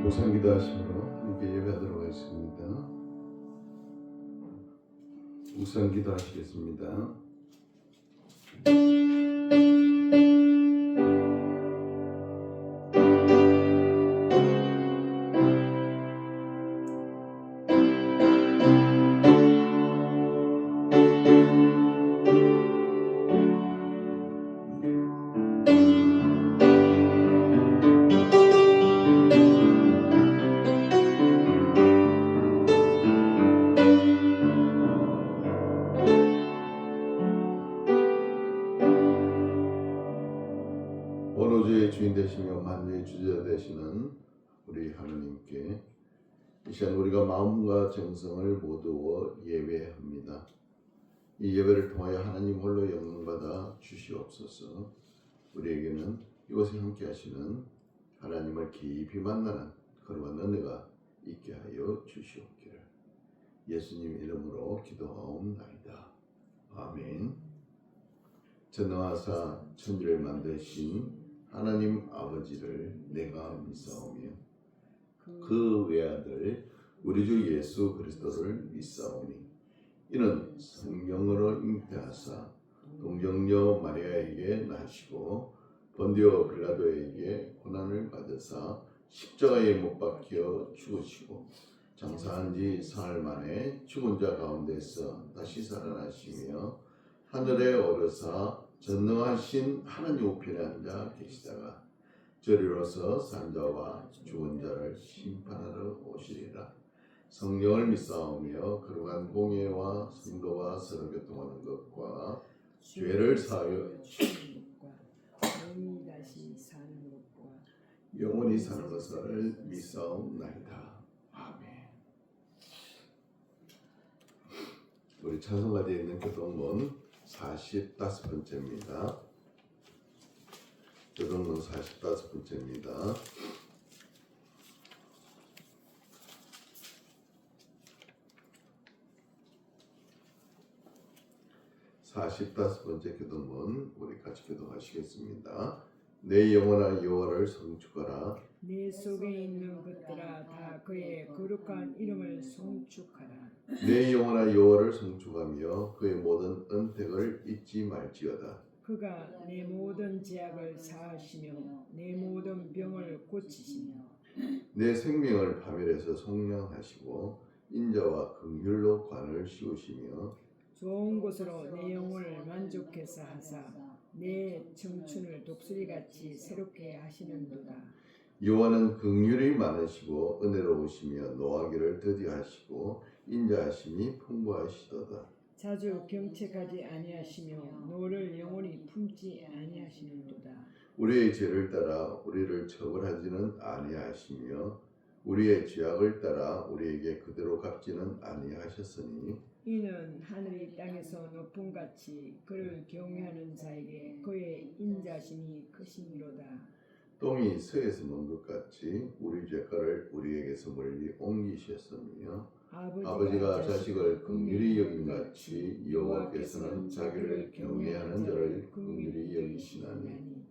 우선 기도하시므로 함께 예배하도록 하겠습니다. 우선 기도하시겠습니다. 원호주의 주인 되시며 만유의 주자 되시는 우리 하나님께 이 시간 우리가 마음과 정성을 모두어 예배합니다. 이 예배를 통하여 하나님 홀로 영광받아 주시옵소서. 우리에게는 이곳에 함께 하시는 하나님을 깊이 만나는 거룩한 은혜가 있게 하여 주시옵기를 예수님 이름으로 기도하옵나이다. 아멘. 전능하사 천지를 만드신 하나님 아버지를 내가 믿사오며 그 외아들 우리 주 예수 그리스도를 믿사오니 이는 성령으로 잉태하사 동정녀 마리아에게 나시고 본디오 빌라도에게 고난을 받으사 십자가에 못 박혀 죽으시고 장사한 지 사흘 만에 죽은 자 가운데서 다시 살아나시며 하늘에 오르사 전능하신 하나님 우편에 앉아 계시다가 저리로서 산 자와 죽은 자를 심판하러 오시리라. 성령을 믿사오며 거룩한 공예와 성도와 서로 교통하는 것과 죄를 사하여 영원히 사는 것을 믿사옵나이다. 아멘. 우리 찬송가지에 있는 교동문 45번째입니다. 교동문 45번째입니다. 교동문 우리 같이 교동하시겠습니다. 내 영혼아 여호와를 송축하라. 내 속에 있는 것들아 다 그의 거룩한 이름을 송축하라. 내 영혼아 여호와를 송축하며 그의 모든 은택을 잊지 말지어다. 그가 내 모든 죄악을 사하시며 내 모든 병을 고치시며 내 생명을 파멸해서 속량하시고 인자와 긍휼로 관을 씌우시며 좋은 곳으로 내 영혼을 만족해서 하사 내 청춘을 독수리같이 새롭게 하시는도다. 여호와는 긍휼이 많으시고 은혜로우시며 노하기를 더디하시고 인자하심이 풍부하시도다. 자주 경책하지 아니하시며 노를 영원히 품지 아니하시는도다. 우리의 죄를 따라 우리를 처벌하지는 아니하시며 우리의 죄악을 따라 우리에게 그대로 갚지는 아니하셨으니 이는 하늘이 땅에서 높음같이 그를 경외하는 자에게 그의 인자심이 크심이로다. 똥이 서에서 먼 것 같이 우리 죄가를 우리에게서 멀리 옮기셨으며 아버지가 자식을 긍휼히 여김같이 여호와께서는 자기를 경외하는 자를 긍휼히 여기시나니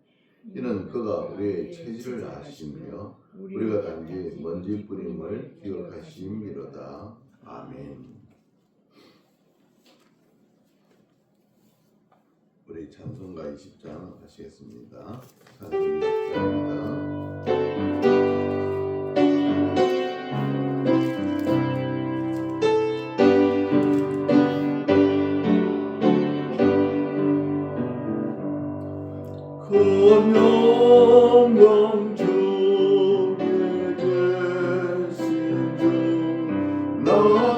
이는 그가 우리의 체질을 아시며 우리가 단지 먼지뿐임을 기억하심이로다. 아멘. 우리 찬송가 20장 하시겠습니다. 찬송 20장입니다. 영광 주께 계신 주 나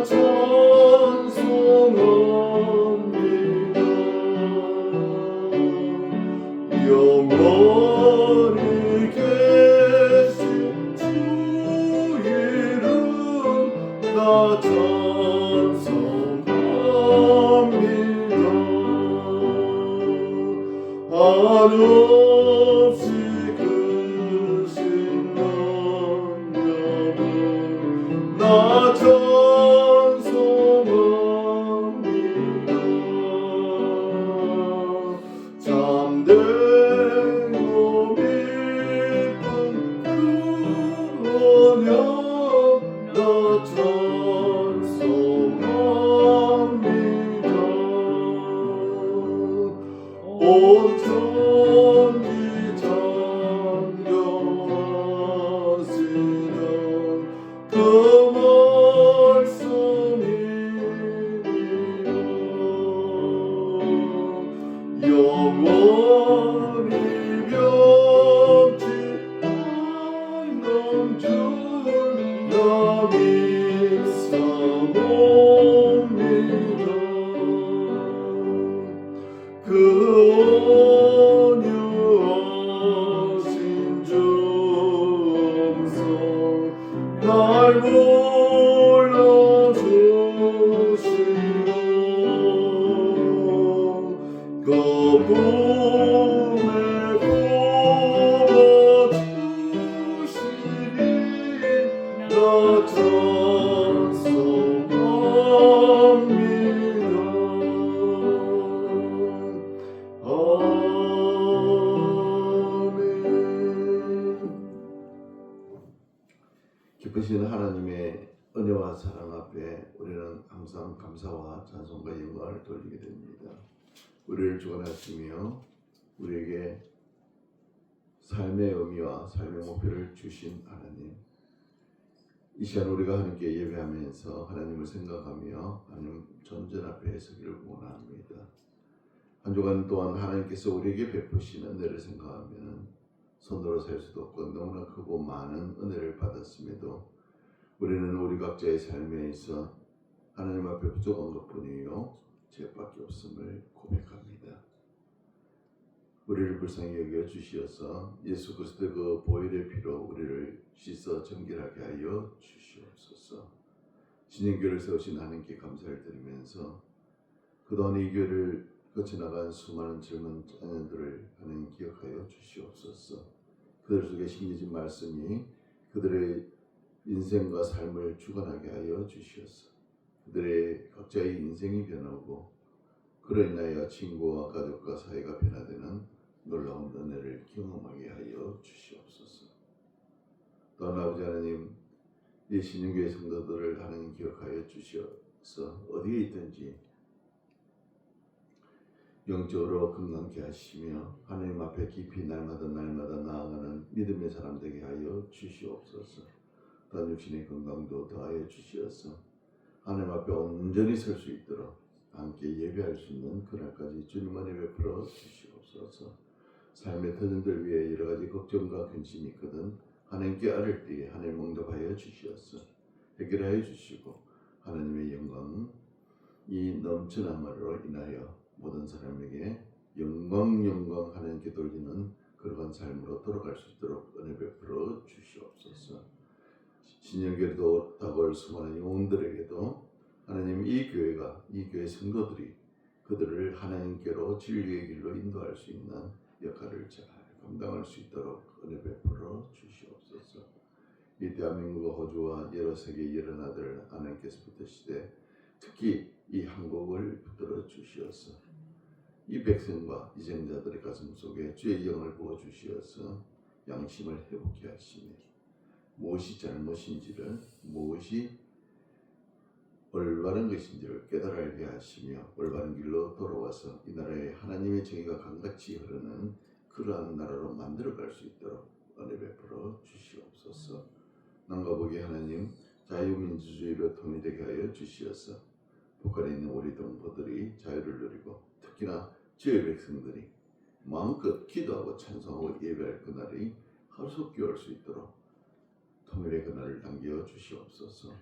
찬송합니다. 영원히 계신 주 이름 나 찬송합니다. 한없이 크신 능력은 나 찬송합니다. 잠들고 깊은 그 은혜 나 찬송합니다. 온 천지 창조하시던 그 말씀이니라. 영원히 병치 않는 줄나 믿사옵니다. 그 온유하신 중성 날 불러주시고 거품에 부어주시니 나 찬송합니다. 아멘. 기쁘신 하나님의 은혜와 사랑 앞에 우리는 항상 감사와 찬송과 영광을 돌리게 됩니다. 우리를 주관하시며 우리에게 삶의 의미와 삶의 목표를 주신 하나님, 이 시간 우리가 하나님께 예배하면서 하나님을 생각하며 하나님 전전 앞에 서기를 원합니다. 한 주간 동안 하나님께서 우리에게 베푸신 은혜를 생각하면 손으로 셀 수도 없고 너무나 크고 많은 은혜를 받았음에도 우리는 우리 각자의 삶에 있어 하나님 앞에 부족한 것뿐이요 죄밖에 없음을 고백합니다. 우리를 불쌍히 여겨 주시어서 예수 그리스도의 그 보혈의 피로 우리를 씻어 정결하게 하여 주시옵소서. 진행교를 세우신 하나님께 감사를 드리면서 그동안 이 교회를 거쳐나간 수많은 젊은 자녀들을 하나님 기억하여 주시옵소서. 그들 속에 심겨진 말씀이 그들의 인생과 삶을 주관하게 하여 주시옵소서. 그들의 각자의 인생이 변하고 그로 인하여 친구와 가족과 사이가 변화되는 놀라운 은혜를 경험하게 하여 주시옵소서. 또한 아버지 하나님, 이 신흥교회 성도들을 하나님 기억하여 주시어서 어디에 있든지 영적으로 건강케 하시며 하나님 앞에 깊이 날마다 나아가는 믿음의 사람 되게 하여 주시옵소서. 또한 육신의 건강도 더하여 주시어서 하나님 앞에 온전히 설 수 있도록 함께 예배할 수 있는 그날까지 주님 은혜 베풀어 주시옵소서. 삶의 터전들 위해 여러 가지 걱정과 근심이 있거든 하나님께 아뢰 때에 하나님 응답하여 주시옵소서. 해결하여 주시고 하나님의 영광 이 넘쳐남으로 인하여 모든 사람에게 영광 하나님께 돌리는 그러한 삶으로 돌아갈 수 있도록 은혜 베풀어 주시옵소서. 신령교회도 다가올 수많은 영혼들에게도 하나님 이 교회 성도들이 그들을 하나님께로 진리의 길로 인도할 수 있는 역할을 잘 감당할 수 있도록 은혜 베풀어 주시옵소서. 이 대한민국과 호주와 여러 세계 여러 나라들 하나님께서 붙드시되 특히 이 한국을 붙들어 주시어서 이 백성과 이생자들의 가슴 속에 주의 영을 부어 주시어서 양심을 회복케 하시며 무엇이 잘못인지를 무엇이 올바른 것인지를 깨달게 하시며 올바른 길로 돌아와서 이 나라에 하나님의 정의가 강같이 흐르는 그러한 나라로 만들어갈 수 있도록 은혜 베풀어 주시옵소서. 남과 북의 하나님 자유민주주의로 통일되게 하여 주시어서 북한에 있는 우리 동포들이 자유를 누리고 특히나 주의 백성들이 마음껏 기도하고 찬송하고 예배할 그날이 하루속히 올 수 있도록 통일의 그날을 당겨 주시옵소서.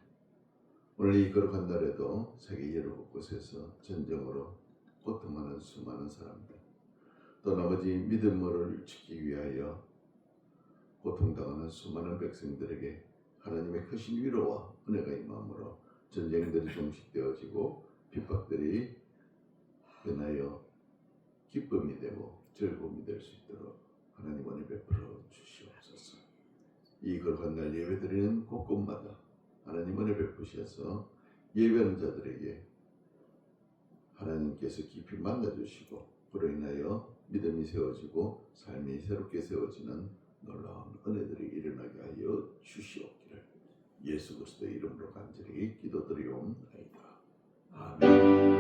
오늘 이 거룩한 날에도 세계 여러 곳에서 전쟁으로 고통하는 수많은 사람들 또 나머지 믿음을 지키기 위하여 고통당하는 수많은 백성들에게 하나님의 크신 위로와 은혜가 임함으로 전쟁들이 종식되어지고 핍박들이 변하여 기쁨이 되고 즐거움이 될 수 있도록 하나님 은혜 베풀어 주시옵소서. 이 거룩한 날 예배드리는 곳곳마다 하나님 은혜 베푸셔서 예배하는 자들에게 하나님께서 깊이 만나주시고 그로 인하여 믿음이 세워지고 삶이 새롭게 세워지는 놀라운 은혜들이 일어나게 하여 주시옵기를 예수 그리스도의 이름으로 간절히 기도드리옵나이다. 아멘.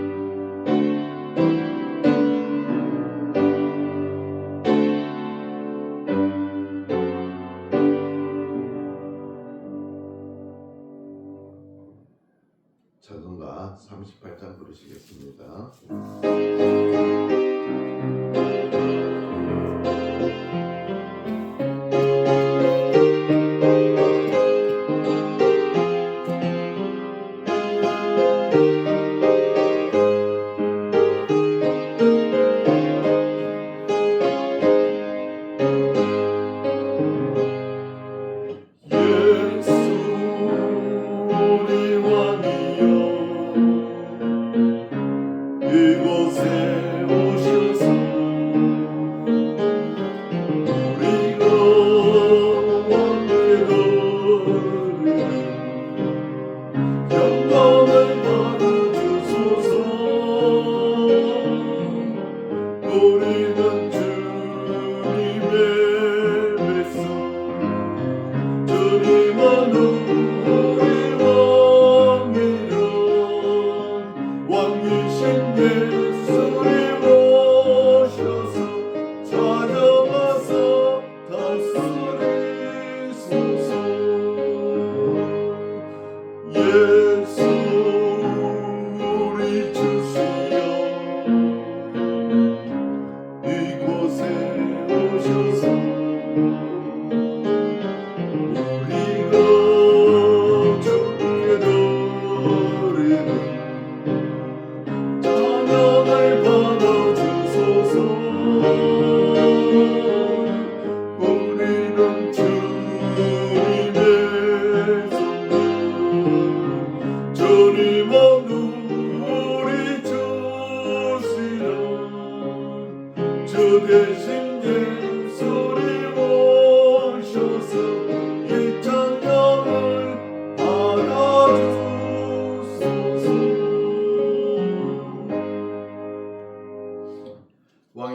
찬송가 38장 부르시겠습니다.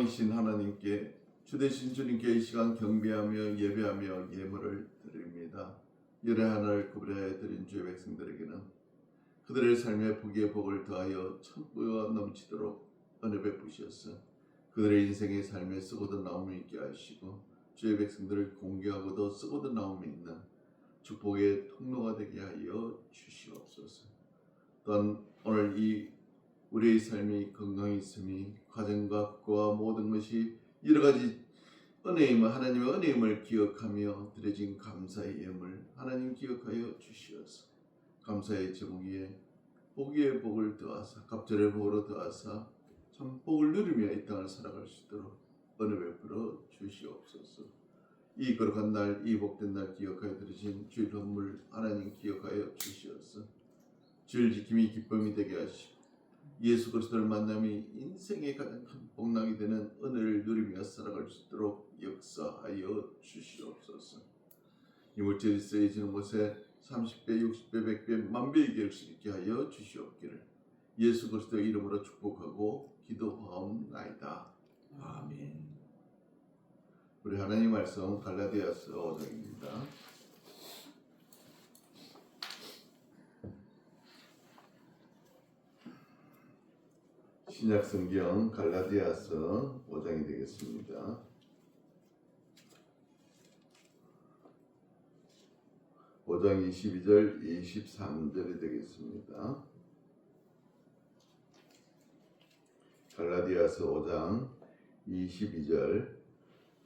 왕이신 하나님께 주되신 주님께 이 시간 경배하며 예배하며 예물을 드립니다. 열의 하나를 구별하여 드린 주의 백성들에게는 그들의 삶의 복의 복을 더하여 천부가 넘치도록 은혜 베푸시옵소서. 그들의 인생의 삶에 쓰고도 나옴이 있게 하시고 주의 백성들을 공개하고도 쓰고도 나옴이 있는 축복의 통로가 되게 하여 주시옵소서. 또한 오늘 이 우리의 삶이 건강히 있음이 가정과 국가와 모든 것이 여러가지 은혜임을 하나님의 은혜임을 기억하며 드려진 감사의 예물 하나님 기억하여 주시옵소서. 감사의 제목에 복의 복을 더하사 갑절의 복으로 더하사 참 복을 누리며 이 땅을 살아갈 수 있도록 은혜 베풀어 주시옵소서. 이 거룩한 날, 이 복된 날 기억하여 드리신 주일 선물 하나님 기억하여 주시옵소서. 주일 지킴이 기쁨이 되게 하시고 예수 그리스도를 만남이 인생의 가장 큰 복락이 되는 은혜를 누리며 살아갈 수 있도록 역사하여 주시옵소서. 이 물질이 쓰여지는 곳에 30배, 60배, 100배, 만배의 계획을 있게 하여 주시옵기를 예수 그리스도의 이름으로 축복하고 기도하옵나이다. 아멘. 우리 하나님 말씀 갈라디아서 5장입니다. 신약 성경 갈라디아서 5장이 되겠습니다. 5장 22절 23절이 되겠습니다. 갈라디아서 5장 22절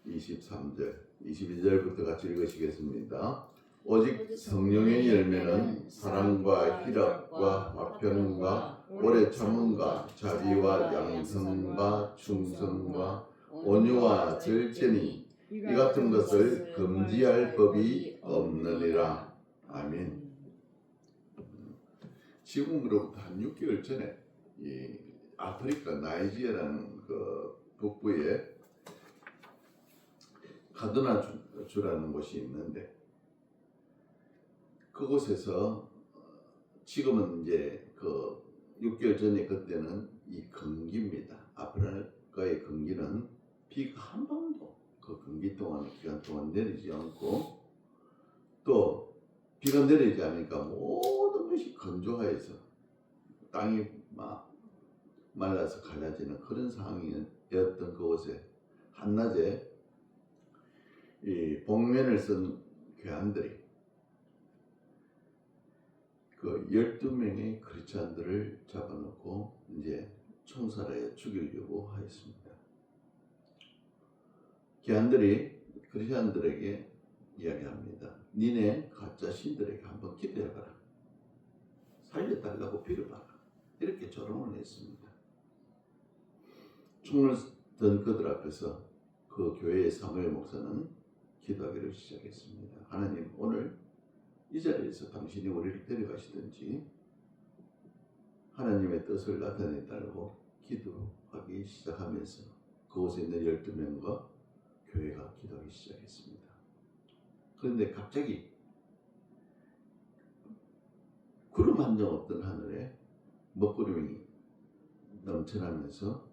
23절 22절부터 같이 읽으시겠습니다. 오직 성령의 열매는 사랑과 희락과 화평과 오래 참음과 자비와 양성과 충성과 온유와 절제니 이 같은 것을 금지할 법이 없느니라. 아멘. 지금으로부터 한 6개월 전에 이 아프리카 나이지리아라는 그 북부에 카드나주라는 곳이 있는데 그곳에서 지금은 이제 그 6개월 전에 그때는 이 건기입니다. 아프리카의 건기는 비가 한 번도 그 건기 동안 기간 동안 내리지 않고 또 비가 내리지 않으니까 모든 것이 건조하여서 땅이 막 말라서 갈라지는 그런 상황이었던 그곳에 한낮에 이 복면을 쓴 괴한들이 그 12명의 크리스찬들을 잡아놓고 이제 총살하여 죽이려고 하였습니다. 괴한들이 크리스찬들에게 이야기합니다. 니네 가짜 신들에게 한번 기도해봐라. 살려달라고 빌어봐라. 이렇게 조롱을 했습니다. 총을 든 그들 앞에서 그 교회의 사무엘 목사는 기도하기를 시작했습니다. 하나님, 오늘 이 자리에서 당신이 우리를 데려가시든지 하나님의 뜻을 나타내달라고 기도하기 시작하면서 그곳에 있는 12명과 교회가 기도하기 시작했습니다. 그런데 갑자기 구름 한 점 없던 하늘에 먹구름이 넘쳐나면서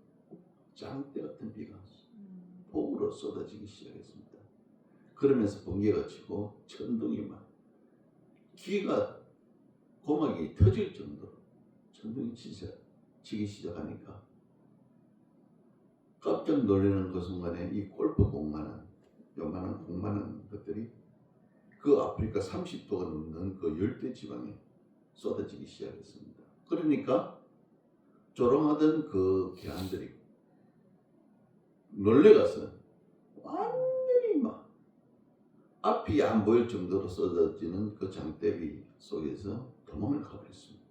짱때 같은 비가 폭우로 쏟아지기 시작했습니다. 그러면서 번개가 치고 천둥이 막 귀가 고막이 터질 정도로 천둥이 치기 시작하니까 깜짝 놀라는 그 순간에 이 골프공만한 요만한 공만한 것들이 그 아프리카 30도가 넘는 그 열대 지방에 쏟아지기 시작했습니다. 그러니까 조롱하던 그 괴한들이 놀래가서 완전히 막 앞이 안 보일 정도로 쏟아지는 그 장대비 속에서 도망을 가버렸습니다.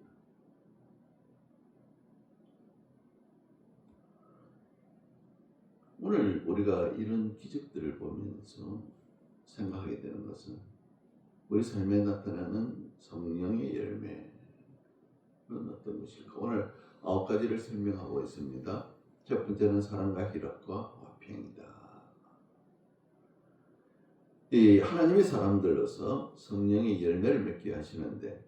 오늘 우리가 이런 기적들을 보면서 생각하게 되는 것은 우리 삶에 나타나는 성령의 열매는 어떤 것일까? 오늘 9가지를 설명하고 있습니다. 첫 번째는 사랑과 희락과 화평이다. 이 하나님의 사람들로서 성령의 열매를 맺게 하시는데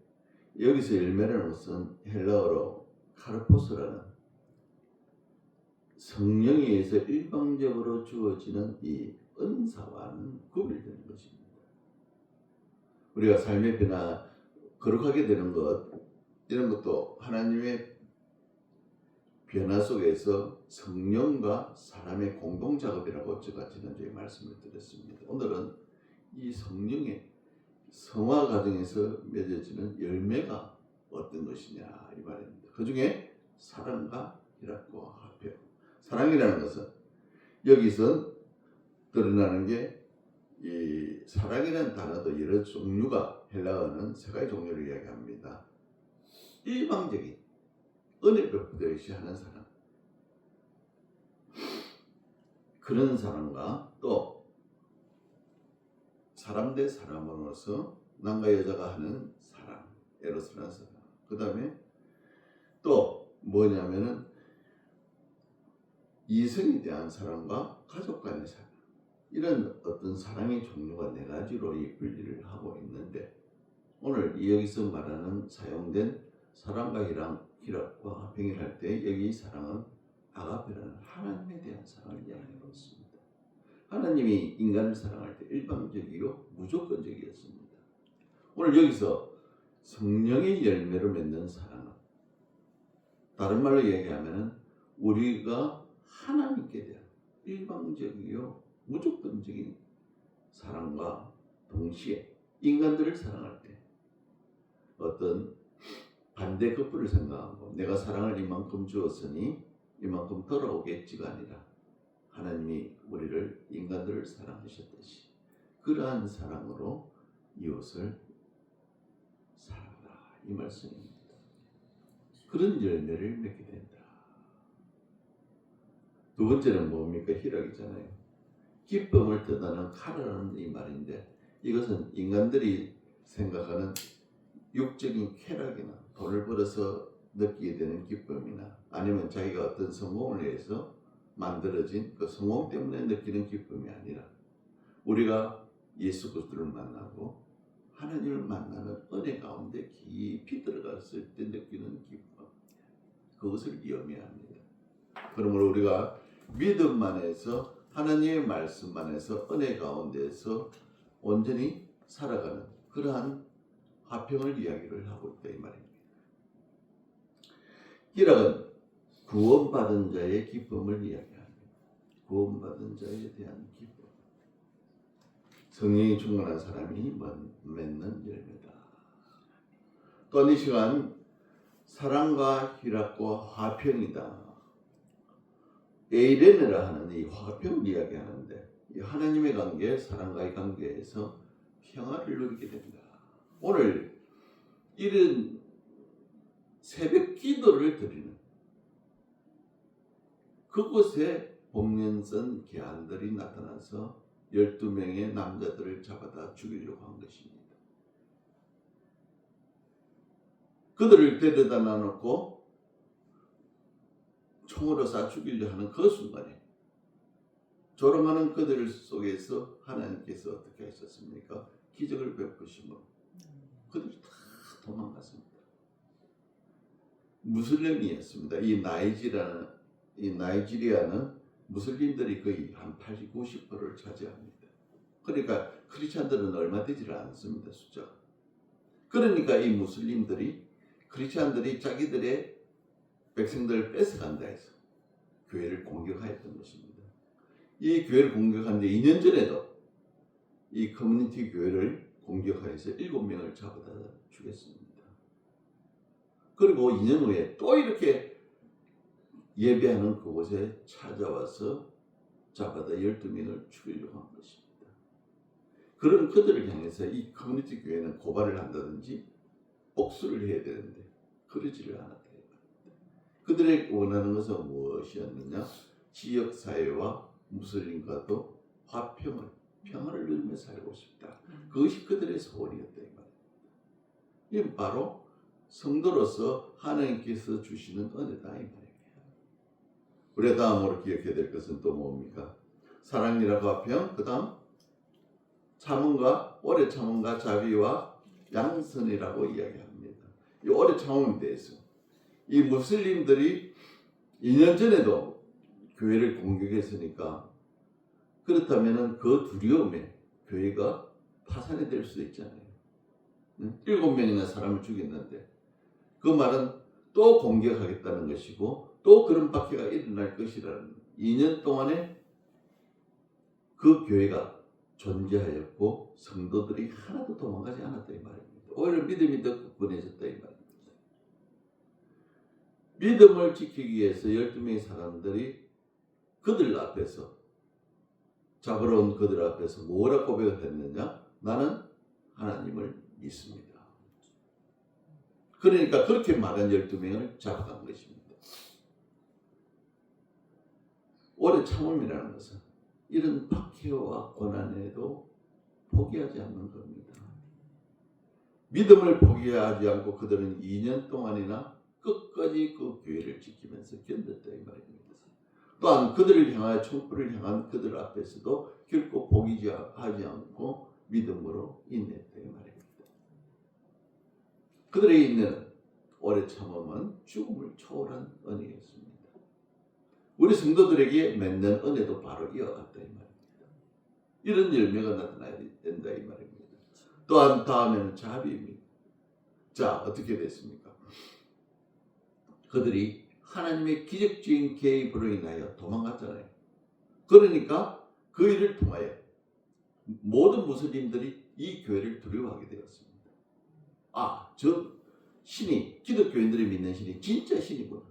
여기서 열매라는 것은 헬라어로 카르포스라는 성령에 의해서 일방적으로 주어지는 이 은사와는 구별되는 것입니다. 우리가 삶의 변화, 거룩하게 되는 것, 이런 것도 하나님의 변화 속에서 성령과 사람의 공동작업이라고 제가 지난주에 말씀을 드렸습니다. 오늘은 이 성령의 성화 과정에서 맺어지는 열매가 어떤 것이냐 이 말입니다. 그 중에 사랑과 희락과 화평. 사랑이라는 것은 여기서 드러나는 게 이 사랑이라는 단어도 여러 종류가 헬라어는 세 가지 종류를 이야기합니다. 일방적인 은혜 베푸듯이 하는 사랑, 그런 사랑과 또 사람 대 사람으로서 남과 여자가 하는 사랑, 에로스라는 사랑. 그 다음에 또 뭐냐면은 이성에 대한 사랑과 가족 간의 사랑. 이런 어떤 사랑의 종류가 4가지로 이 분리를 하고 있는데 오늘 여기서 말하는 사용된 사랑과 희락과 화평을 할 때 여기 사랑은 아가페라는 하나님에 대한 사랑을 이야기하고 있습니다. 하나님이 인간을 사랑할 때 일방적이요 무조건적이었습니다. 오늘 여기서 성령의 열매로 맺는 사랑은 다른 말로 얘기하면 우리가 하나님께 대한 일방적이요 무조건적인 사랑과 동시에 인간들을 사랑할 때 어떤 반대 급부를 생각하고 내가 사랑을 이만큼 주었으니 이만큼 돌아오겠지가 아니라 하나님이 우리를 인간들을 사랑하셨듯이 그러한 사랑으로 이웃을 사랑하라 이 말씀입니다. 그런 열매를 맺게 된다. 두 번째는 뭡니까? 희락이잖아요. 기쁨을 뜻하는 카라라는 이 말인데 이것은 인간들이 생각하는 육적인 쾌락이나 돈을 벌어서 느끼게 되는 기쁨이나 아니면 자기가 어떤 성공을 위해서 만들어진 그 성공 때문에 느끼는 기쁨이 아니라 우리가 예수 그리스도를 만나고 하나님을 만나는 은혜 가운데 깊이 들어갔을 때 느끼는 기쁨, 그것을 의미합니다. 그러므로 우리가 믿음 안에서 하나님의 말씀 안에서 은혜 가운데서 온전히 살아가는 그러한 화평을 이야기를 하고 있다 이 말입니다. 기락은 구원받은 자의 기쁨을 이야기합니다. 구원받은 자에 대한 기쁨. 성령이 충만한 사람이 맺는 열매다. 또한 이 시간 사랑과 희락과 화평이다. 에이레네라 하는 이 화평을 이야기하는데 이 하나님의 관계, 사랑과의 관계에서 평화를 누리게 됩니다. 오늘 이런 새벽 기도를 드리는 그곳에 복면선 개한들이 나타나서 12명의 남자들을 잡아다 죽이려고 한 것입니다. 그들을 데려다 놔놓고 총으로 쏴 죽이려 하는 그 순간에 조롱하는 그들 속에서 하나님께서 어떻게 하셨습니까? 기적을 베푸심으로 그들이 다 도망갔습니다. 무슬림이었습니다. 이 나이지리아는 무슬림들이 거의 한 80, 90%를 차지합니다. 그러니까 크리스찬들은 얼마 되지를 않습니다. 숫자가. 그러니까 이 무슬림들이 크리스찬들이 자기들의 백성들을 뺏어간다 해서 교회를 공격하였던 것입니다. 이 교회를 공격한 지 2년 전에도 이 커뮤니티 교회를 공격하여서 7명을 잡아다 죽였습니다. 그리고 2년 후에 또 이렇게 예배하는 그곳에 찾아와서 잡아다 12명을 죽이려고 한 것입니다. 그런 그들을 향해서 이 커뮤니티 교회는 고발을 한다든지 복수를 해야 되는데 그러지를 않았다. 그들이 원하는 것은 무엇이었느냐? 지역사회와 무슬림과도 화평을, 평화를 누리며 살고 싶다. 그것이 그들의 소원이었다. 이건 바로 성도로서 하나님께서 주시는 은혜다. 이 말입니다. 우리가 다음으로 기억해야 될 것은 또 뭡니까? 사랑이라고 화평, 그 다음 참음과 오래 참음과 자비와 양선이라고 이야기합니다. 이 오래 참음에 대해서 이 무슬림들이 2년 전에도 교회를 공격했으니까 그렇다면 그 두려움에 교회가 파산이 될 수도 있잖아요. 7명이나 사람을 죽였는데 그 말은 또 공격하겠다는 것이고 또 그런 박해가 일어날 것이라는 2년 동안에 그 교회가 존재하였고 성도들이 하나도 도망가지 않았다 이 말입니다. 오히려 믿음이 더 굳건해졌다 이 말입니다. 믿음을 지키기 위해서 12명의 사람들이 그들 앞에서 잡으러 온 그들 앞에서 뭐라 고백을 했느냐? 나는 하나님을 믿습니다. 그러니까 그렇게 말한 12명을 잡아간 것입니다. 오래 참음이라는 것은 이런 박해와 고난에도 포기하지 않는 겁니다. 믿음을 포기하지 않고 그들은 2년 동안이나 끝까지 그 교회를 지키면서 견뎠다 이 말입니다. 또한 그들을 향하여 촛불을 향한 그들 앞에서도 결코 포기하지 않고 믿음으로 인내했다 이 말입니다. 그들의 인내는 오래 참음은 죽음을 초월한 은혜였습니다. 우리 성도들에게 맺는 은혜도 바로 이어갔다 이 말입니다. 이런 열매가 나타나야 된다 이 말입니다. 또한 다음에는 자비입니다. 자, 어떻게 됐습니까? 그들이 하나님의 기적적인 개입으로 인하여 도망갔잖아요. 그러니까 그 일을 통하여 모든 무슬림들이 이 교회를 두려워하게 되었습니다. 아, 저 신이, 기독교인들이 믿는 신이 진짜 신이구나.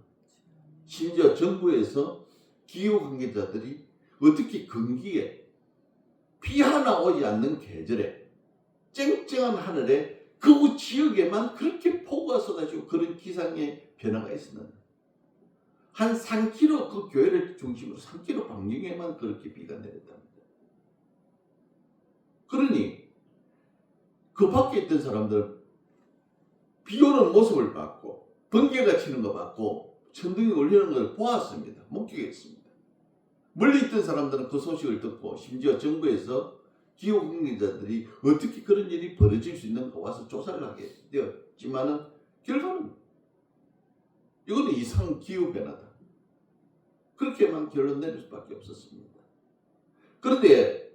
심지어 정부에서 기후 관계자들이 어떻게 건기에 비 하나 오지 않는 계절에 쨍쨍한 하늘에 그 지역에만 그렇게 폭우가 쏟아지고 그런 기상의 변화가 있었는데 한 3km 그 교회를 중심으로 3km 반경에만 그렇게 비가 내렸답니다. 그러니 그 밖에 있던 사람들은 비 오는 모습을 봤고 번개가 치는 거 봤고 천둥이 울리는 걸 보았습니다. 목격했습니다. 멀리 있던 사람들은 그 소식을 듣고 심지어 정부에서 기후관계자들이 어떻게 그런 일이 벌어질 수 있는가 와서 조사를 하게 되었지만은 결과는 이거는 이상 기후변화다. 그렇게만 결론 내릴 수밖에 없었습니다. 그런데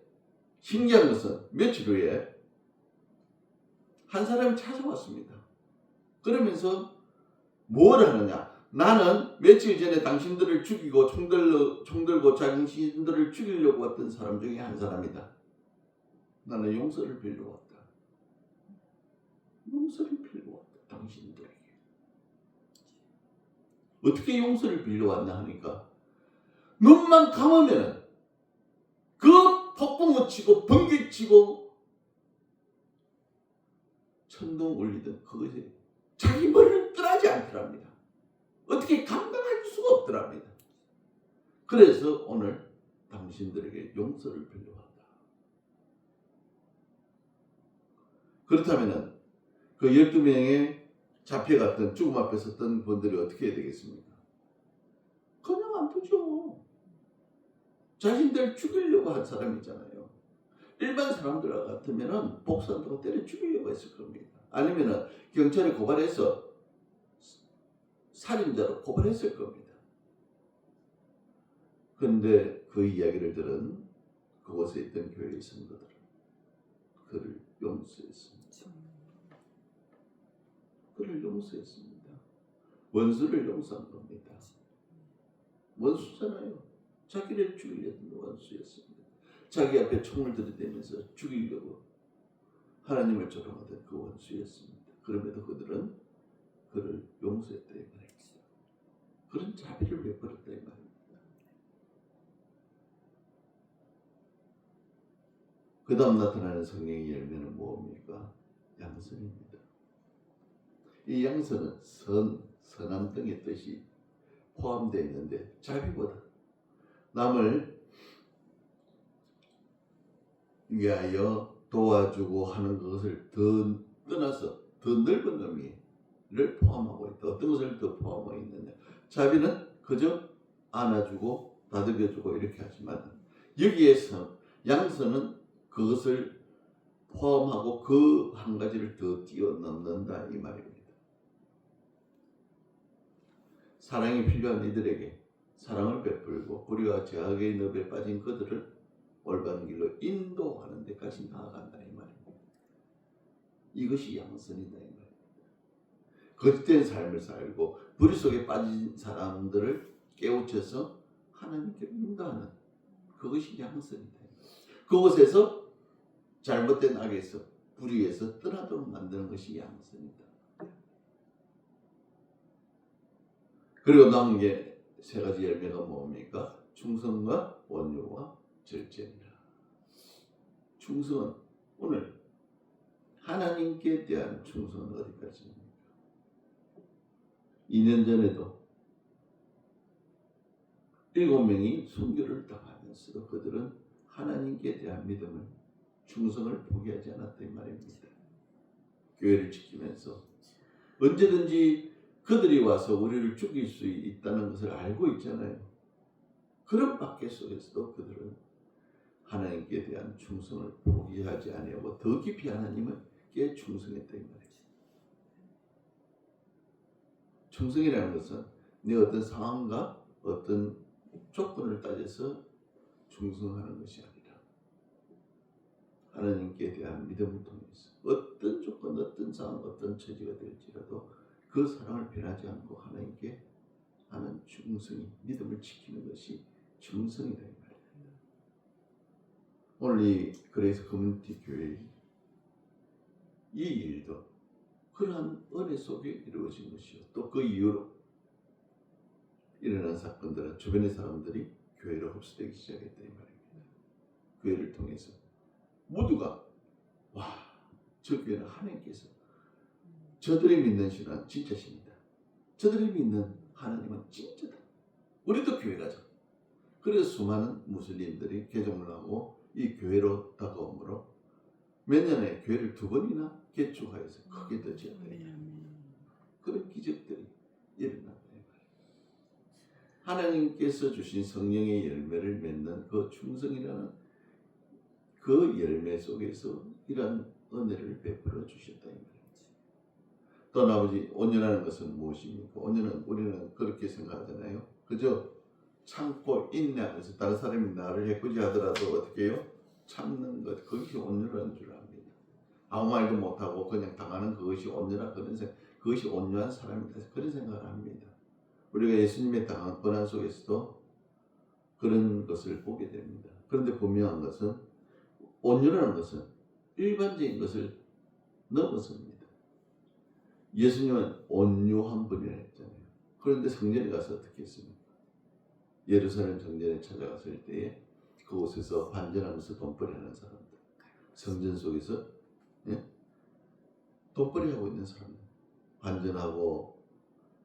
신기한 것은 며칠 후에 한 사람이 찾아왔습니다. 그러면서 뭘 하느냐? 나는 며칠 전에 당신들을 죽이고 총 들고 당신들을 죽이려고 왔던 사람 중에 한 사람이다. 나는 용서를 빌려 왔다. 용서를 빌려 왔다. 당신들에게. 어떻게 용서를 빌려 왔나 하니까 눈만 감으면 그 폭풍우 치고 번개 치고 천둥 울리던 그것이 자기 머리를 떠나지 않더랍니다. 어떻게 감당할 수가 없더랍니다. 그래서 오늘 당신들에게 용서를 빌려왔다. 그렇다면 그 12명의 잡혀갔던 죽음 앞에 섰던 분들이 어떻게 해야 되겠습니까? 그냥 안 두죠. 자신들 죽이려고 한 사람이잖아요. 일반 사람들 같으면 복수한다고 때려 죽이려고 했을 겁니다. 아니면 경찰에 고발해서 살인자로 고발했을 겁니다. 그런데 그 이야기를 들은 그곳에 있던 교회의 성도들은 그를 용서했습니다. 그를 용서했습니다. 원수를 용서한 겁니다. 원수잖아요. 자기를 죽이려던 원수였습니다. 자기 앞에 총을 들이대면서 죽이려고 하나님을 조롱하던 그 원수였습니다. 그럼에도 그들은 그를 용서했다 이 말입니다. 그런 자비를 베풀었다 이 말입니다. 그 다음 나타나는 성령의 열매는 무엇입니까? 양선입니다. 이 양선은 선한 등의 뜻이 포함되어 있는데 자비보다 남을 위하여 도와주고 하는 것을 더 떠나서 더 넓은 의미를 포함하고 있다. 어떤 것을 더 포함하고 있느냐? 자비는 그저 안아주고 다독여주고 이렇게 하지만 여기에서 양선은 그것을 포함하고 그 한 가지를 더 뛰어넘는다 이 말입니다. 사랑이 필요한 이들에게 사랑을 베풀고 불의와 죄악의 늪에 빠진 그들을 올바른 길로 인도하는 데까지 나아간다 이 말입니다. 이것이 양선이다 이 말입니다. 거짓된 삶을 살고 불의 속에 빠진 사람들을 깨우쳐서 하나님께 인도하는 그것이 양선이다. 그곳에서 잘못된 악에서 불의에서 떠나도록 만드는 것이 양선이다. 그리고 남은 게 세 가지 열매가 뭡니까? 충성과 온유와 절제니라. 충성은 오늘 하나님께 대한 충성은 어디까지입니까? 2년 전에도 7명이 순교를 당하면서도 그들은 하나님께 대한 믿음을 충성을 포기하지 않았다 이 말입니다. 교회를 지키면서 언제든지 그들이 와서 우리를 죽일 수 있다는 것을 알고 있잖아요. 그런 박해 속에서도 그들은 하나님께 대한 충성을 포기하지 아니하고 더 깊이 하나님께 충성했다 이 말이죠. 충성이라는 것은 내 어떤 상황과 어떤 조건을 따져서 충성하는 것이 아니라 하나님께 대한 믿음을 통해서 어떤 조건, 어떤 상황, 어떤 처지가 될지라도 그 사랑을 변하지 않고 하나님께 하는 충성이 믿음을 지키는 것이 충성이다 이 말입니다. 오늘 이 그레이스 커뮤니티 교회 이 일도 그러한 은혜 속에 이루어진 것이요. 또 그 이후로 일어난 사건들은 주변의 사람들이 교회로 흡수되기 시작했다 이 말입니다. 교회를 통해서 모두가 와, 저 교회는 하나님께서 저들이 믿는 신은 진짜 신이다. 저들이 믿는 하나님은 진짜다. 우리도 교회 가자. 그래서 수많은 무슬림들이 개종을 하고 이 교회로 다가오므로 몇 년에 교회를 2번이나 개축하여서 크게 더 지었다. 그런 기적들이 일어났다. 하나님께서 주신 성령의 열매를 맺는 그 충성이라는 그 열매 속에서 이러한 은혜를 베풀어 주셨다 이 말입니다. 또 아버지 온유라는 것은 무엇입니까? 온유는 우리는 그렇게 생각하잖아요. 그저 참고 인내하면서 다른 사람이 나를 해코지 하더라도 어떻게 해요? 참는 것, 그것이 온유라는 줄 압니다. 아무 말도 못하고 그냥 당하는 그것이 온전한 그것이 온전한 사람이다. 그런 생각을 합니다. 우리가 예수님의 당한 고난 속에서도 그런 것을 보게 됩니다. 그런데 분명한 것은 온유라는 것은 일반적인 것을 넘어섭니다. 예수님은 온유한 분이라 했잖아요. 그런데 성전에 가서 어떻게 했습니까? 예루살렘 성전에 찾아갔을 때에 그곳에서 반전하면서 돈벌이 하는 사람들, 성전 속에서 돈벌이 하고 있는 사람들, 반전하고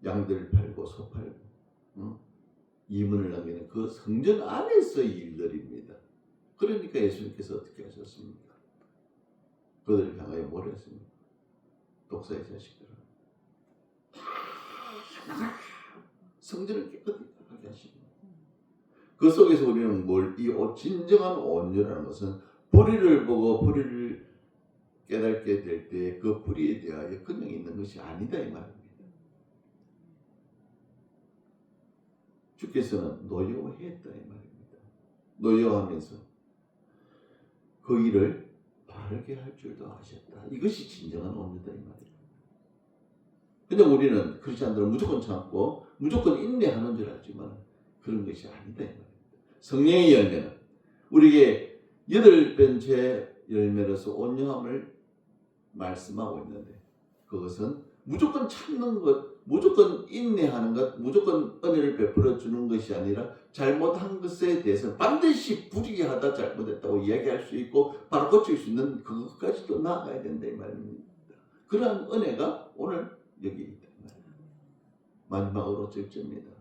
양들 팔고 소 팔고 이문을 남기는 그 성전 안에서의 일들입니다. 그러니까 예수님께서 어떻게 하셨습니까? 그들을 향하여 뭘 했습니까? 독사의 자식들아, 성전을 깨끗하게 하시고, 그 속에서 우리는 진정한 온유라는 것은 불의를 보고 불의를 깨닫게 될 때 그 불의에 대하여 그냥 있는 것이 아니다 이 말입니다. 주께서는 노여워했다 이 말입니다. 노여워하면서 그 일을 바르게 할 줄도 아셨다. 이것이 진정한 온유다 이 말입니다. 근데 우리는 크리스찬들은 무조건 참고 무조건 인내하는 줄 알지만 그런 것이 아니다 이 말입니다. 성령의 열매는 우리에게 8번째 열매로서 온유함을 말씀하고 있는데, 그것은 무조건 참는 것, 무조건 인내하는 것, 무조건 은혜를 베풀어 주는 것이 아니라 잘못한 것에 대해서 반드시 부지기하다 잘못했다고 이야기할 수 있고 바로 고칠 수 있는 그것까지도 나아가야 된다 이 말입니다. 그러한 은혜가 오늘 여기 있다. 마지막으로 절제입니다.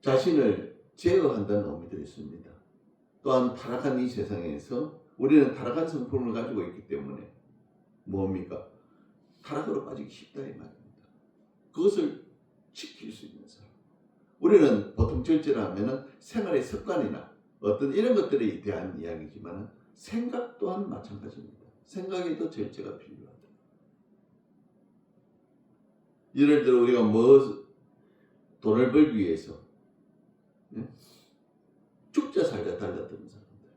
자신을 제어한다는 의미도 있습니다. 또한 타락한 이 세상에서 우리는 타락한 성품을 가지고 있기 때문에 뭡니까? 타락으로 빠지기 쉽다 이 말입니다. 그것을 지킬 수 있는 사람. 우리는 보통 절제를 하면은 생활의 습관이나 어떤 이런 것들에 대한 이야기지만 생각 또한 마찬가지입니다. 생각에도 절제가 필요하다. 예를 들어 우리가 돈을 벌기 위해서 죽자 살자 달라드는 사람들,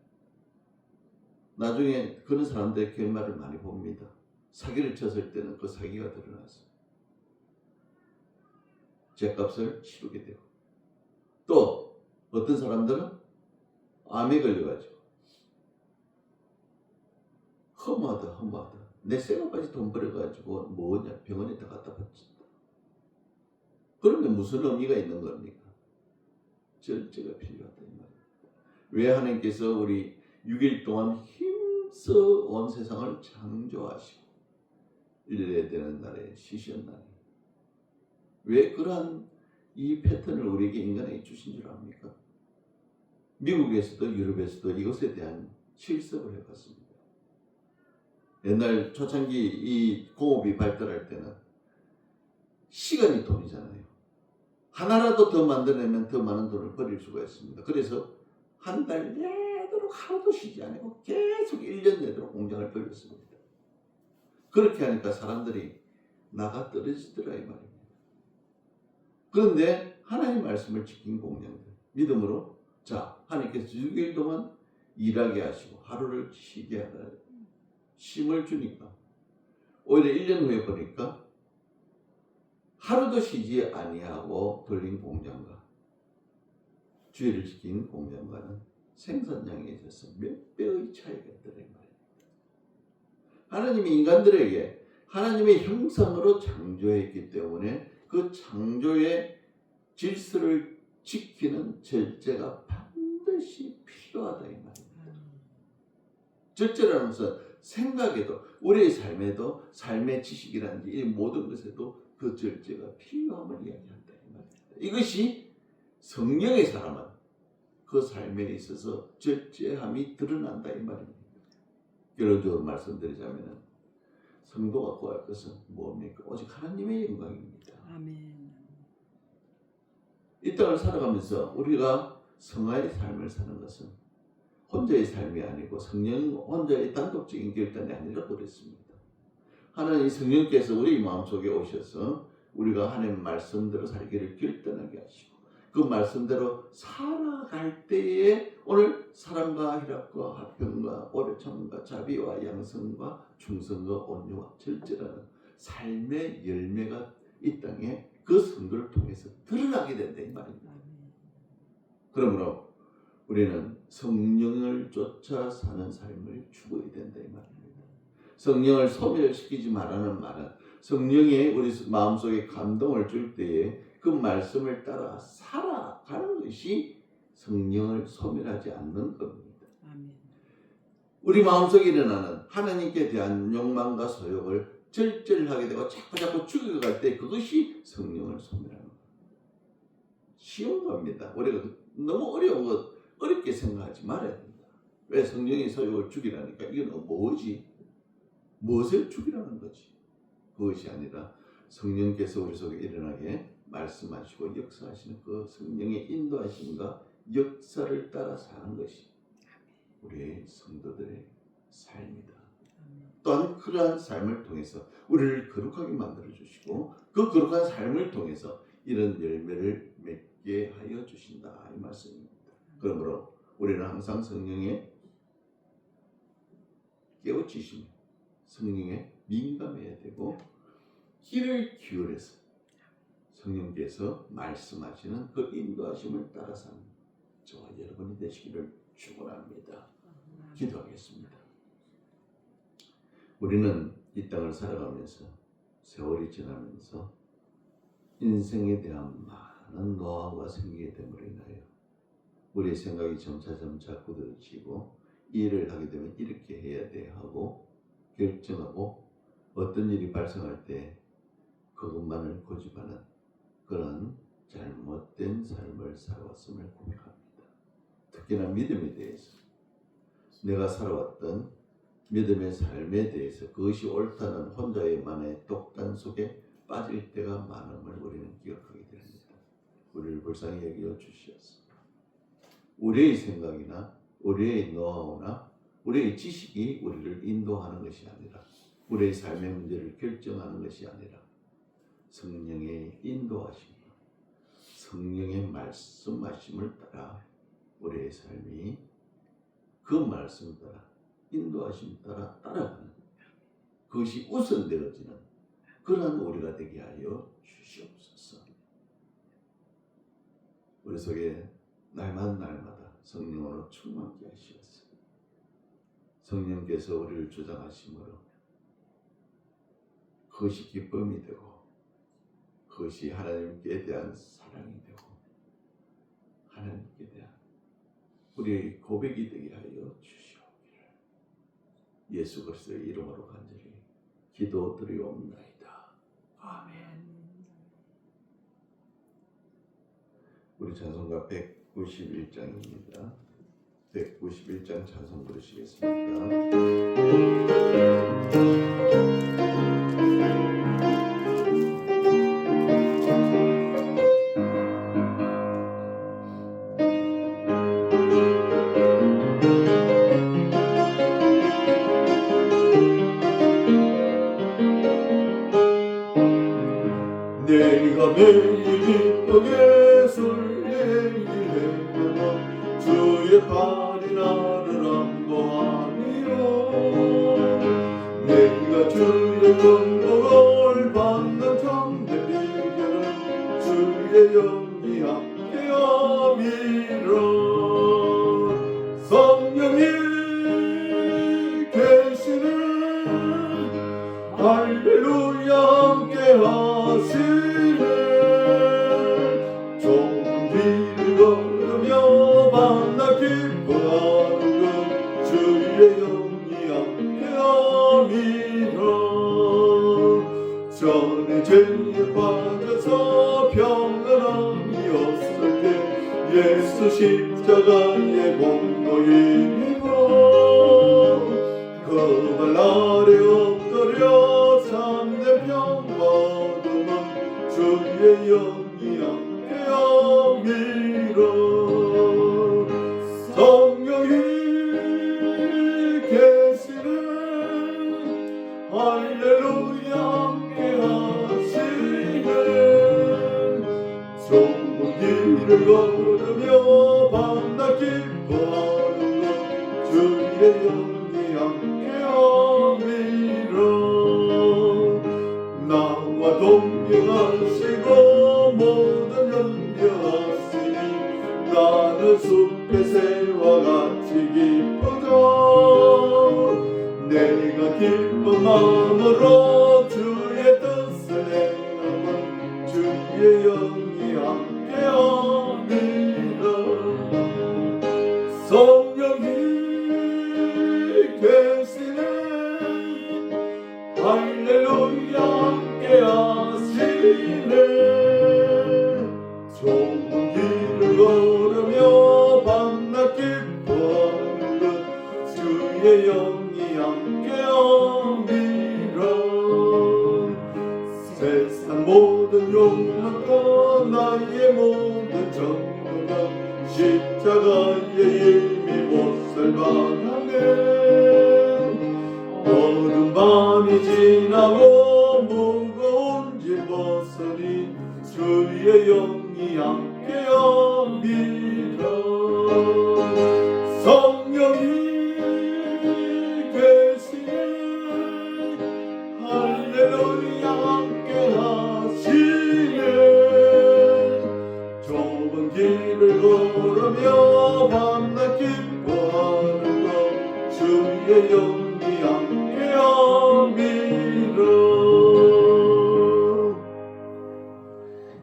나중에 그런 사람들의 결말을 많이 봅니다. 사기를 쳤을 때는 그 사기가 드러나서 죗값을 치르게 되고, 또 어떤 사람들은 암에 걸려가지고 허무하다 내 쇠가까지 돈 벌어가지고 뭐냐 병원에다 갖다 바친다. 그러면 무슨 의미가 있는 겁니까? 절제가 필요하다 이 말입니다. 왜 하나님께서 우리 6일 동안 힘써 온 세상을 창조하시고 1년에 되는 날에 쉬셨나니, 왜 그러한 이 패턴을 우리에게 인간에게 주신 줄 압니까? 미국에서도 유럽에서도 이것에 대한 실습을 해봤습니다. 옛날 초창기 이 공업이 발달할 때는 시간이 돈이잖아요. 하나라도 더 만들어내면 더 많은 돈을 벌일 수가 있습니다. 그래서 한 달 내도록 하루도 쉬지 않고 계속 1년 내도록 공장을 돌렸습니다. 그렇게 하니까 사람들이 나가 떨어지더라 이 말입니다. 그런데 하나님의 말씀을 지킨 공장들, 믿음으로 자 하나님께서 6일 동안 일하게 하시고 하루를 쉬게 하라 쉼을 주니까 오히려 1년 후에 보니까 하루도 쉬지 아니하고 돌린 공장과 주의를 지킨 공장과는 생산량에 있어서 몇 배의 차이가 있더라 이 말입니다. 하나님이 인간들에게 하나님의 형상으로 창조했기 때문에 그 창조의 질서를 지키는 절제가 반드시 필요하다 이 말입니다. 절제라는 것은 생각에도 우리의 삶에도 삶의 지식이라든지 이 모든 것에도 그 절제가 필요함을 이야기한다 이 말입니다. 이것이 성령의 사람은 그 삶에 있어서 절제함이 드러난다 이 말입니다. 결론적으로 말씀드리자면 성도가 구할 것은 뭡니까? 오직 하나님의 영광입니다. 아멘. 이 땅을 살아가면서 우리가 성화의 삶을 사는 것은 혼자의 삶이 아니고 성령 혼자의 단독적인 결단이 아니라 그랬습니다. 하나님 성령께서 우리 마음속에 오셔서 우리가 하나님 말씀대로 살기를 결단하게 하시고 그 말씀대로 살아갈 때에 오늘 사랑과 희락과 화평과 오래 참음과 자비와 양성과 충성과 온유와 절제라는 삶의 열매가 이 땅에 그 선거를 통해서 드러나게 된다 이 말입니다. 그러므로 우리는 성령을 쫓아 사는 삶을 추구해야 된다 이 말입니다. 성령을 소멸시키지 말라는 말은 성령이 우리 마음속에 감동을 줄 때에 그 말씀을 따라 살아가는 것이 성령을 소멸하지 않는 겁니다. 우리 마음속에 일어나는 하나님께 대한 욕망과 소욕을 절제하게 되고 자꾸 죽여갈 때 그것이 성령을 소멸하는 겁니다. 쉬운 겁니다. 우리가 너무 어려운 것 어렵게 생각하지 말아야 된다. 왜 성령의 소욕을 죽이라니까? 이건 뭐지? 무엇을 죽이라는 거지? 그것이 아니라 성령께서 우리 속에 일어나게 말씀하시고 역사하시는 그 성령의 인도하심과 역사를 따라 사는 것이 우리의 성도들의 삶이다. 또한 그러한 삶을 통해서 우리를 거룩하게 만들어 주시고 그 거룩한 삶을 통해서 이런 열매를 맺게 하여 주신다 이 말씀입니다. 그러므로 우리는 항상 성령의 깨우치심, 성령에 민감해야 되고 귀를 기울여서 성령께서 말씀하시는 그 인도하심을 따라 사는 저와 여러분이 되시기를 축원합니다. 기도하겠습니다. 우리는 이 땅을 살아가면서 세월이 지나면서 인생에 대한 많은 노하우가 생기게 됨으로 인하여 우리의 생각이 점차 굳어지고 일을 하게 되면 이렇게 해야 돼 하고 결정하고 어떤 일이 발생할 때 그것만을 고집하는 그런 잘못된 삶을 살아왔음을 고백합니다. 특히나 믿음에 대해서 내가 살아왔던 믿음의 삶에 대해서 그것이 옳다는 혼자의만의 독단 속에 빠질 때가 많음을 우리는 기억하게 됩니다. 우리를 불쌍히 여겨 주시옵소서. 우리의 생각이나 우리의 노하우나 우리의 지식이 우리를 인도하는 것이 아니라 우리의 삶의 문제를 결정하는 것이 아니라 성령의 인도하심, 성령의 말씀하심을 따라 우리의 삶이 그 말씀 따라 인도하심 따라 따라가는 그것이 우선되어지는 그러한 우리가 되게 하여 주시옵소서. 우리 속에 날마다 성령으로 충만케 하시옵소서. 성령께서 우리를 주장하심으로 그것이 기쁨이 되고 그것이 하나님께 대한 사랑이 되고 하나님께 대한 우리의 고백이 되게 하여 주시옵기를 예수 그리스도의 이름으로 간절히 기도드리옵나이다. 아멘. 우리 찬송가 191장입니다. 191장 찬송 부르시겠습니다. 내가 매일 기쁘게 순례하며 주의 팔이 나를 안보하니라. 내가 주의 권복을 받는 참된 비결은 주의 영이 함께함이라. 성령이 계시는 할렐루야 함께하시네. 좁은 길을 걸으며 만나 기뻐하는 것 주의 영이 함께함이라. 전에 죄에 빠져서 평안함이 없을 때 예수 십자가의 공로에 입어 그 발 아래 엎드려 참된 평화 얻음은 주의 영이 함께함이라. 성령이 계시는 할렐루야 함께하시네. 좁은 길을 길을 걸으며 밤낮 기뻐하는 것 주의 영이 함께함이라. 나와 동행하시고 모든 연결하시니 나는 숲의 새와 같이 기쁘다. 내가 기쁜 마음으로 주의 뜻을 행하면 주의 영이 함께함이라. 성령이 계시네 할렐루야 함께하시네. 좁은 길을 걸으며 밤낮 기뻐하는 것 주의 영이 함께함이라. 세상 모든 욕망과 나의 모든 정욕과 십자가의 힘이 못살 바라네. 어두운 밤이 지나고 무거운 짐 벗으니 주의 영이 함께함이라. 성령이 계시네 할렐루야 함께하시네. 좁은 길을 걸으며 밤낮 기뻐하는 것 주의 영이 함께함이라.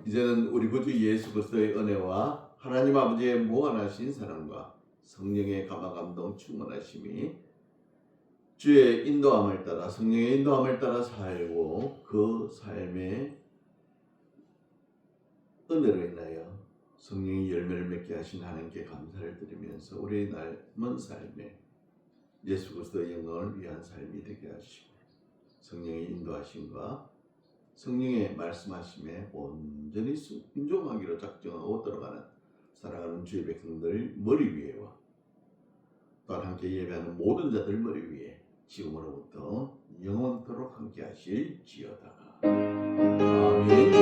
이제는 우리 구주 예수 그리스도의 은혜와 하나님 아버지의 무한하신 사랑과 성령의 감화감동 충만하심이 주의 인도함을 따라 성령의 인도함을 따라 살고 그 삶의 은혜로 인하여 성령의 열매를 맺게 하신 하나님께 감사를 드리면서 우리의 남은 삶에 예수 그리스도의 영광을 위한 삶이 되게 하시고 성령의 인도하심과 성령의 말씀하심에 온전히 순종하기로 작정하고 들어가는 사랑하는 주의 백성들 머리 위에와 또한 함께 예배하는 모든 자들 머리 위에 지금으로부터 영원토록 함께 하실지어다. 아멘.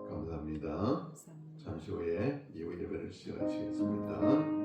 감사합니다. 잠시 후에 예배 예배를 시작하시겠습니다.